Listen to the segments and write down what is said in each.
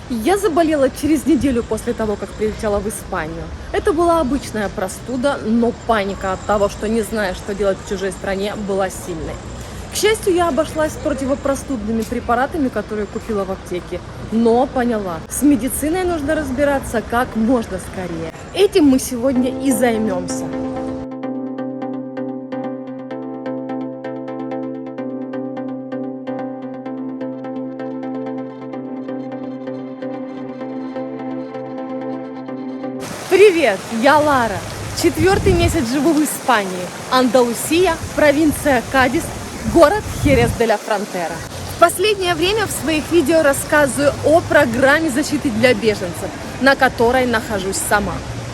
Я заболела через неделю после того, как прилетела в Испанию. Это была обычная простуда, но паника от того, что не зная, что делать в чужой стране, была сильной. К счастью, я обошлась противопростудными препаратами, которые купила в аптеке, но поняла, с медициной нужно разбираться как можно скорее. Этим мы сегодня и займемся. Привет, я Лара. 4-й месяц живу в Испании. Андалусия, провинция Кадис, город Херес-де-ла-Фронтера. В последнее время в своих видео рассказываю о программе защиты для беженцев, на которой нахожусь сама.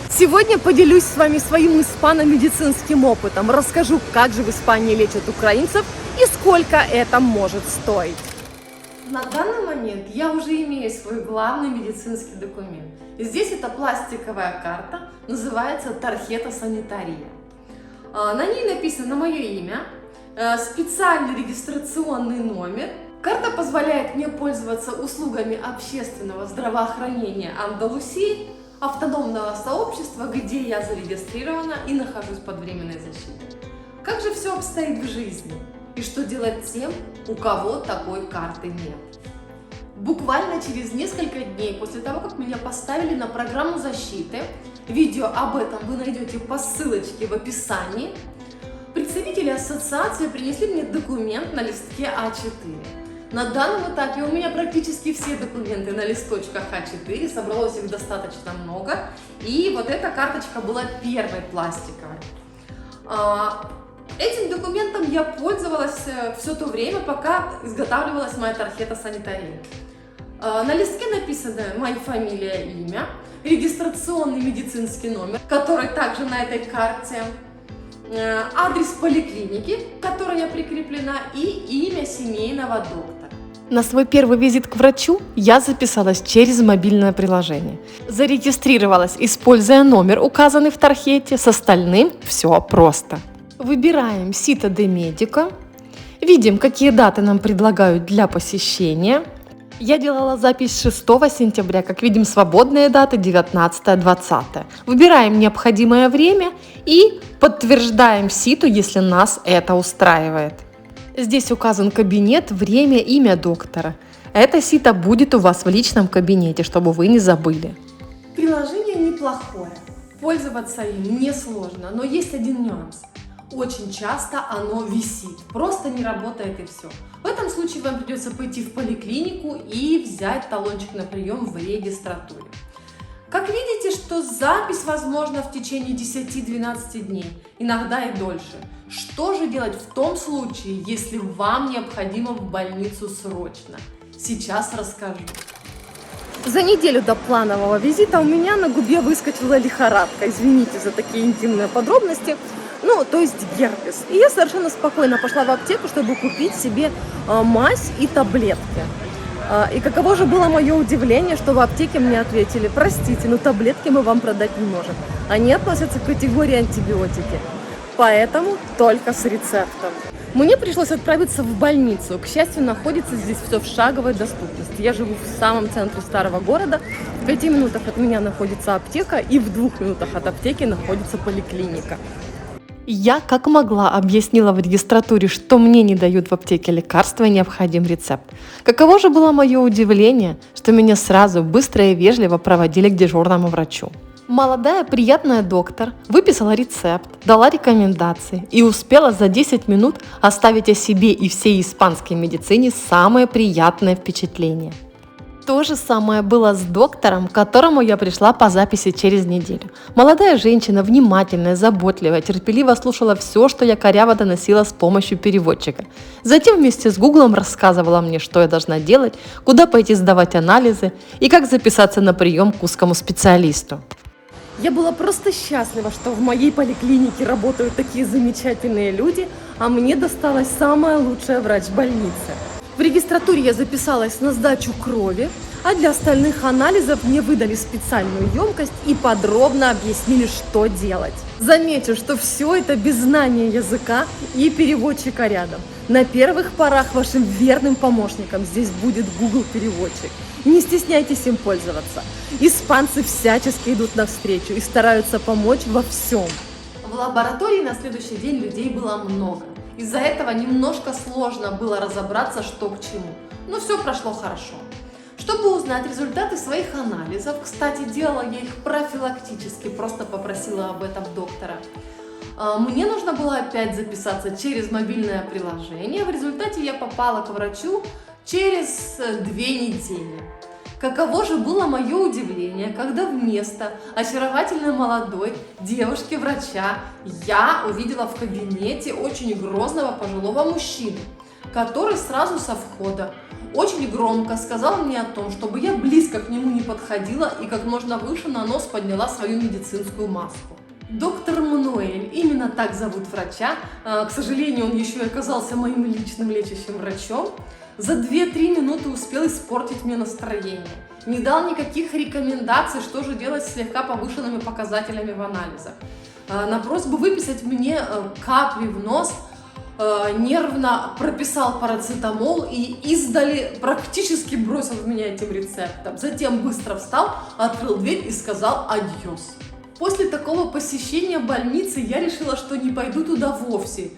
Сегодня поделюсь с вами своим испано-медицинским опытом, расскажу, как же в Испании лечат украинцев и сколько это может стоить. На данный момент я уже имею свой главный медицинский документ. Здесь это пластиковая карта, называется Тархета Санитария. На ней написано мое имя, специальный регистрационный номер. Карта позволяет мне пользоваться услугами общественного здравоохранения Андалусии, автономного сообщества, где я зарегистрирована и нахожусь под временной защитой. Как же все обстоит в жизни? И что делать тем, у кого такой карты нет? Буквально через несколько дней после того, как меня поставили на программу защиты, видео об этом вы найдете по ссылочке в описании, представители ассоциации принесли мне документ на листке А4. На данном этапе у меня практически все документы на листочках А4, собралось их достаточно много, и вот эта карточка была первой пластиковой. Этим документом я пользовалась все то время, пока изготавливалась моя тархета санитария. На листке написано моя фамилия, имя, регистрационный медицинский номер, который также на этой карте, адрес поликлиники, к которой я прикреплена, и имя семейного доктора. На свой первый визит к врачу я записалась через мобильное приложение. Зарегистрировалась, используя номер, указанный в тархете, с остальным все просто. Выбираем Cita de Médico, видим, какие даты нам предлагают для посещения. Я делала запись 6 сентября, как видим, свободные даты 19-20. Выбираем необходимое время и подтверждаем Cita, если нас это устраивает. Здесь указан кабинет, время, имя доктора. Эта Cita будет у вас в личном кабинете, чтобы вы не забыли. Приложение неплохое, пользоваться им несложно, но есть один нюанс. Очень часто оно висит, просто не работает и все. В этом случае вам придется пойти в поликлинику и взять талончик на прием в регистратуре. Как видите, что запись возможна в течение 10-12 дней, иногда и дольше. Что же делать в том случае, если вам необходимо в больницу срочно? Сейчас расскажу. За неделю до планового визита у меня на губе выскочила лихорадка. Извините за такие интимные подробности. То есть герпес. И я совершенно спокойно пошла в аптеку, чтобы купить себе мазь и таблетки. И каково же было мое удивление, что в аптеке мне ответили: простите, но таблетки мы вам продать не можем. Они относятся к категории антибиотики. Поэтому только с рецептом. Мне пришлось отправиться в больницу. К счастью, находится здесь все в шаговой доступности. Я живу в самом центре старого города. В 5 минутах от меня находится аптека, и в 2 минутах от аптеки находится поликлиника. Я как могла объяснила в регистратуре, что мне не дают в аптеке лекарства и необходим рецепт. Каково же было мое удивление, что меня сразу быстро и вежливо проводили к дежурному врачу. Молодая приятная доктор выписала рецепт, дала рекомендации и успела за 10 минут оставить о себе и всей испанской медицине самое приятное впечатление. То же самое было с доктором, к которому я пришла по записи через неделю. Молодая женщина, внимательная, заботливая, терпеливо слушала все, что я коряво доносила с помощью переводчика. Затем вместе с Гуглом рассказывала мне, что я должна делать, куда пойти сдавать анализы и как записаться на прием к узкому специалисту. Я была просто счастлива, что в моей поликлинике работают такие замечательные люди, а мне досталась самая лучшая врач больницы. В регистратуре я записалась на сдачу крови, а для остальных анализов мне выдали специальную емкость и подробно объяснили, что делать. Замечу, что все это без знания языка и переводчика рядом. На первых порах вашим верным помощником здесь будет Google переводчик. Не стесняйтесь им пользоваться. Испанцы всячески идут навстречу и стараются помочь во всем. В лаборатории на следующий день людей было много. Из-за этого немножко сложно было разобраться, что к чему. Но все прошло хорошо. Чтобы узнать результаты своих анализов, кстати, делала я их профилактически, просто попросила об этом доктора, мне нужно было опять записаться через мобильное приложение. В результате я попала к врачу через 2 недели. Каково же было мое удивление, когда вместо очаровательной молодой девушки-врача я увидела в кабинете очень грозного пожилого мужчину, который сразу со входа очень громко сказал мне о том, чтобы я близко к нему не подходила и как можно выше на нос подняла свою медицинскую маску. Доктор Мануэль, именно так зовут врача, к сожалению, он еще и оказался моим личным лечащим врачом, за 2-3 минуты успел испортить мне настроение. Не дал никаких рекомендаций, что же делать с слегка повышенными показателями в анализах. На просьбу выписать мне капли в нос нервно прописал парацетамол и издали практически бросил в меня этим рецептом. Затем быстро встал, открыл дверь и сказал адьос. После такого посещения больницы я решила, что не пойду туда вовсе.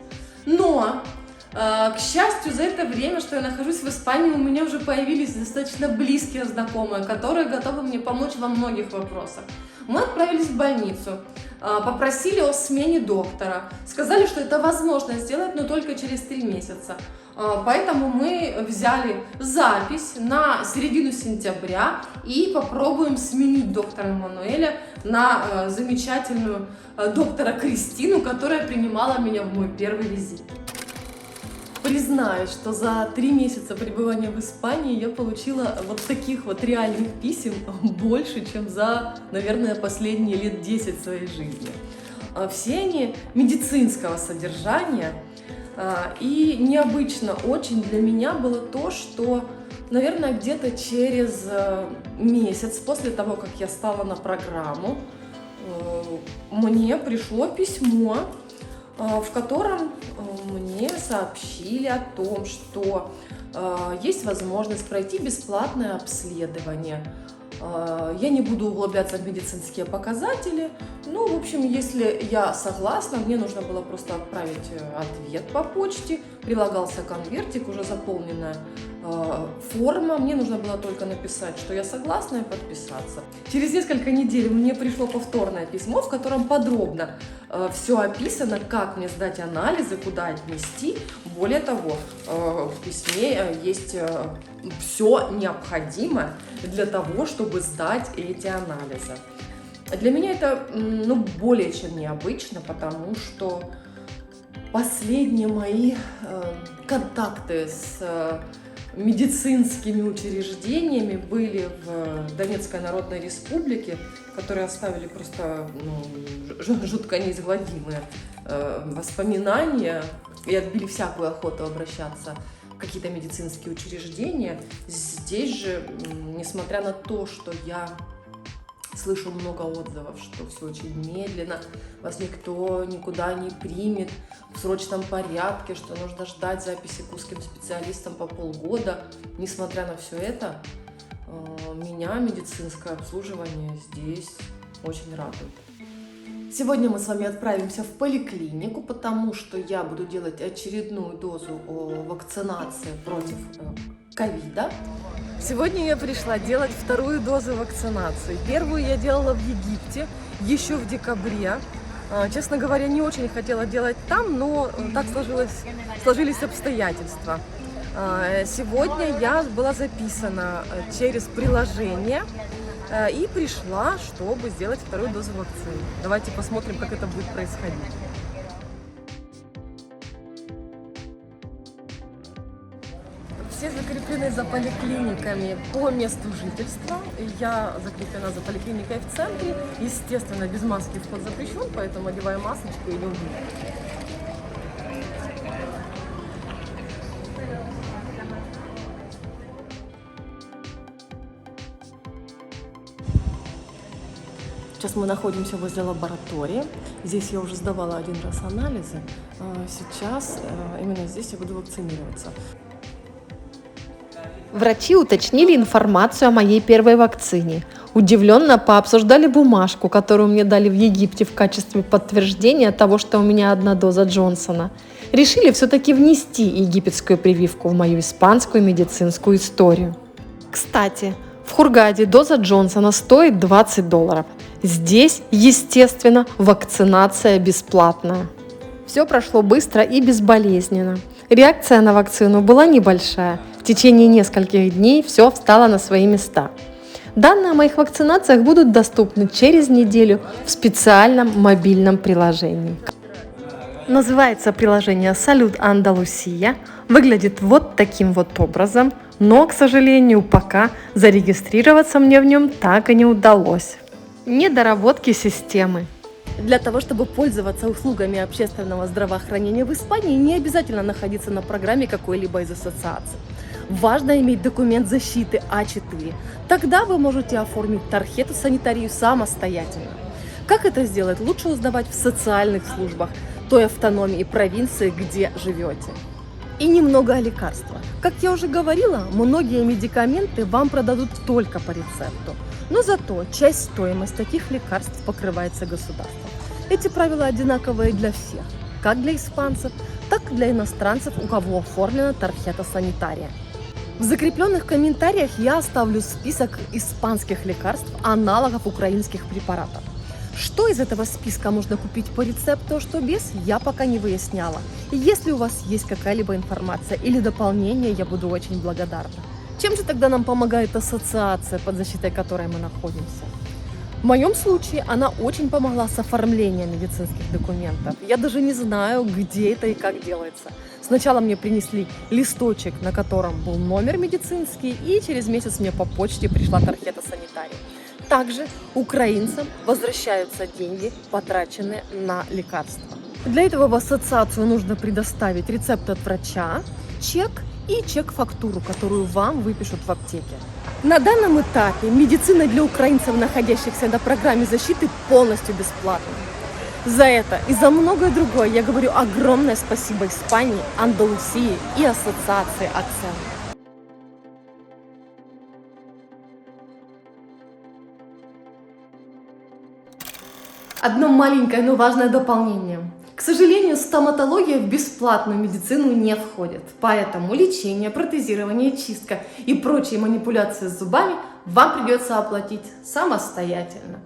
Но, к счастью, за это время, что я нахожусь в Испании, у меня уже появились достаточно близкие знакомые, которые готовы мне помочь во многих вопросах. Мы отправились в больницу, попросили о смене доктора, сказали, что это возможно сделать, но только через 3 месяца. Поэтому мы взяли запись на середину сентября и попробуем сменить доктора Мануэля на замечательную доктора Кристину, которая принимала меня в мой первый визит. Признаюсь, что за 3 месяца пребывания в Испании я получила вот таких вот реальных писем больше, чем за, наверное, последние лет 10 своей жизни. Все они медицинского содержания. И необычно очень для меня было то, что, наверное, где-то через месяц после того, как я стала на программу, мне пришло письмо, в котором мне сообщили о том, что есть возможность пройти бесплатное обследование. Я не буду углубляться в медицинские показатели. Ну, в общем, если я согласна, мне нужно было просто отправить ответ по почте. Прилагался конвертик, уже заполненная форма. Мне нужно было только написать, что я согласна, и подписаться. Через несколько недель мне пришло повторное письмо, в котором подробно все описано, как мне сдать анализы, куда отнести. Более того, в письме есть все необходимое для того, чтобы сдать эти анализы. Для меня это более чем необычно, потому что последние мои контакты с медицинскими учреждениями были в Донецкой Народной Республике, которые оставили просто жутко неизгладимые воспоминания и отбили всякую охоту обращаться в какие-то медицинские учреждения. Здесь же, несмотря на то, что я слышу много отзывов, что все очень медленно, вас никто никуда не примет в срочном порядке, что нужно ждать записи к узким специалистам по полгода. Несмотря на все это, меня медицинское обслуживание здесь очень радует. Сегодня мы с вами отправимся в поликлинику, потому что я буду делать очередную дозу вакцинации против ковида. Сегодня я пришла делать 2-ю дозу вакцинации. 1-ю я делала в Египте еще в декабре. Честно говоря, не очень хотела делать там, но так сложились обстоятельства. Сегодня я была записана через приложение и пришла, чтобы сделать 2-ю дозу вакцины. Давайте посмотрим, как это будет происходить. Все закреплены за поликлиниками по месту жительства. Я закреплена за поликлиникой в центре. Естественно, без маски вход запрещен, поэтому одеваю масочку и идем внутрь. Сейчас мы находимся возле лаборатории. Здесь я уже сдавала один раз анализы. Сейчас именно здесь я буду вакцинироваться. Врачи уточнили информацию о моей первой вакцине. Удивленно пообсуждали бумажку, которую мне дали в Египте в качестве подтверждения того, что у меня одна доза Джонсона. Решили все-таки внести египетскую прививку в мою испанскую медицинскую историю. Кстати, в Хургаде доза Джонсона стоит $20. Здесь, естественно, вакцинация бесплатная. Все прошло быстро и безболезненно. Реакция на вакцину была небольшая. В течение нескольких дней все встало на свои места. Данные о моих вакцинациях будут доступны через неделю в специальном мобильном приложении. Называется приложение «Салют Андалусия». Выглядит вот таким вот образом, но, к сожалению, пока зарегистрироваться мне в нем так и не удалось. Недоработки системы. Для того, чтобы пользоваться услугами общественного здравоохранения в Испании, не обязательно находиться на программе какой-либо из ассоциаций. Важно иметь документ защиты А4. Тогда вы можете оформить тархету санитарию самостоятельно. Как это сделать, лучше узнавать в социальных службах той автономии и провинции, где живете. И немного о лекарствах. Как я уже говорила, многие медикаменты вам продадут только по рецепту. Но зато часть стоимости таких лекарств покрывается государством. Эти правила одинаковые для всех, как для испанцев, так и для иностранцев, у кого оформлена тархета санитария. В закрепленных комментариях я оставлю список испанских лекарств, аналогов украинских препаратов. Что из этого списка можно купить по рецепту, а что без, я пока не выясняла. И если у вас есть какая-либо информация или дополнение, я буду очень благодарна. Чем же тогда нам помогает ассоциация, под защитой которой мы находимся? В моем случае она очень помогла с оформлением медицинских документов. Я даже не знаю, где это и как делается. Сначала мне принесли листочек, на котором был номер медицинский, и через месяц мне по почте пришла тархета санитария. Также украинцам возвращаются деньги, потраченные на лекарства. Для этого в ассоциацию нужно предоставить рецепт от врача, чек и чек-фактуру, которую вам выпишут в аптеке. На данном этапе медицина для украинцев, находящихся на программе защиты, полностью бесплатна. За это и за многое другое я говорю огромное спасибо Испании, Андалусии и ассоциации АКСЕН. Одно маленькое, но важное дополнение. К сожалению, стоматология в бесплатную медицину не входит, поэтому лечение, протезирование, чистка и прочие манипуляции с зубами вам придется оплатить самостоятельно.